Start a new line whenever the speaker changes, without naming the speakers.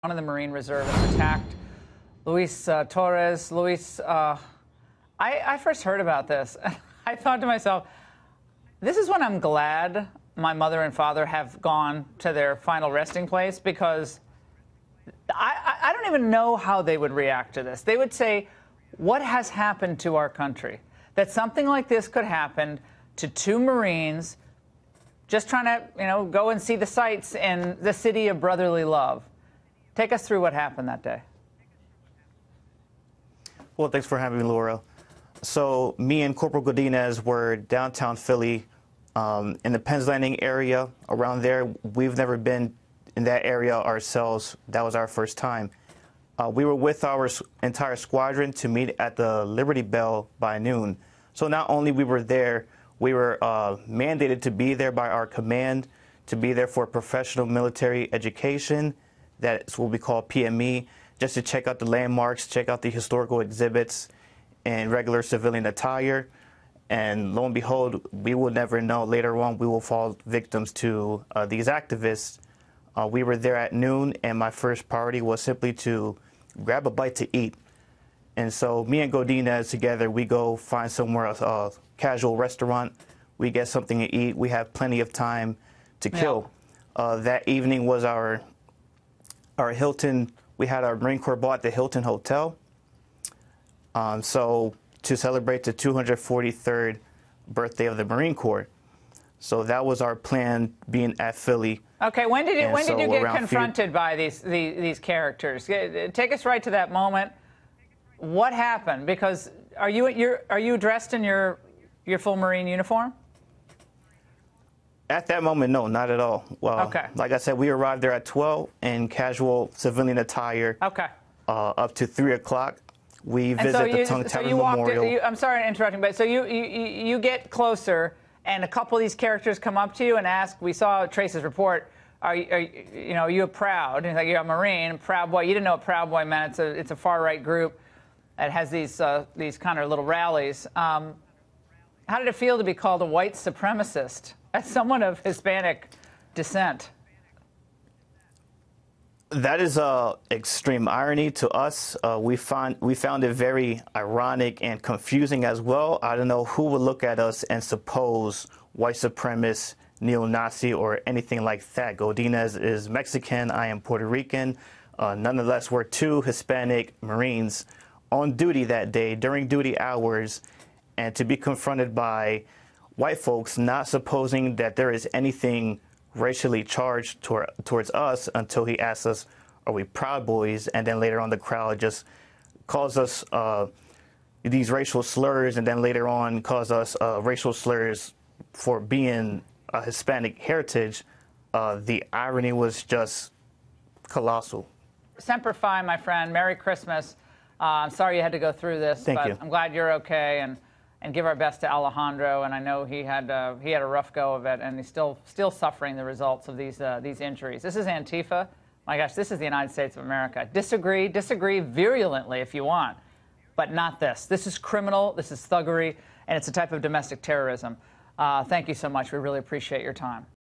One of the Marine reservists attacked Luis Torres. Luis, I first heard about this. I thought to myself, this is when I'm glad my mother and father have gone to their final resting place, because I don't even know how they would react to this. They would say, what has happened to our country? That something like this could happen to two Marines just trying to, go and see the sights in the city of brotherly love. Take us through what happened that day.
Well, thanks for having me, Laura. So me and Corporal Godinez were downtown Philly, in the Penn's Landing area. Around there, we've never been in that area ourselves. That was our first time. We were with our entire squadron to meet at the Liberty Bell by noon. So not only we were there, we were mandated to be there by our command, to be there for professional military education. That's what we call PME, just to check out the landmarks, check out the historical exhibits in regular civilian attire. And lo and behold, we will never know. Later on, we will fall victims to these activists. We were there at noon, and my first priority was simply to grab a bite to eat. And so me and Godinez together, we go find somewhere else, a casual restaurant. We get something to eat. We have plenty of time to kill. That evening was our Hilton. We had our Marine Corps ball at the Hilton Hotel. So to celebrate the 243rd birthday of the Marine Corps. So that was our plan, being at Philly.
Okay, when did you get confronted by these characters? Take us right to that moment. What happened? Because are you dressed in your full Marine uniform?
At that moment, no, not at all. Well,
okay.
Like I said, we arrived there at 12 in casual civilian attire.
Okay.
Up to 3 o'clock. We visit the Tongue Tavern Memorial.
I'm sorry to interrupt you, but so you get closer, and a couple of these characters come up to you and ask, we saw Trace's report, are you a Proud? And he's like, you're a Marine, Proud Boy. You didn't know what Proud Boy meant. It's a far-right group that has these kind of little rallies. How did it feel to be called a white supremacist as someone of Hispanic descent?
That is extreme irony to us. We found it very ironic and confusing as well. I don't know who would look at us and suppose white supremacist, neo-Nazi, or anything like that. Godinez is Mexican. I am Puerto Rican. Nonetheless, we're two Hispanic Marines on duty that day during duty hours, and to be confronted by white folks not supposing that there is anything racially charged towards us until he asks us, are we Proud Boys? And then later on, the crowd just calls us these racial slurs, and then later on calls us racial slurs for being a Hispanic heritage. The irony was just colossal.
Semper Fi, my friend. Merry Christmas. I'm sorry you had to go through this, but I'm glad you're okay, and give our best to Alejandro. And I know he had a rough go of it, and he's still suffering the results of these injuries. This is Antifa. My gosh, this is the United States of America. Disagree virulently if you want, but not this. This is criminal. This is thuggery, and it's a type of domestic terrorism. Thank you so much. We really appreciate your time.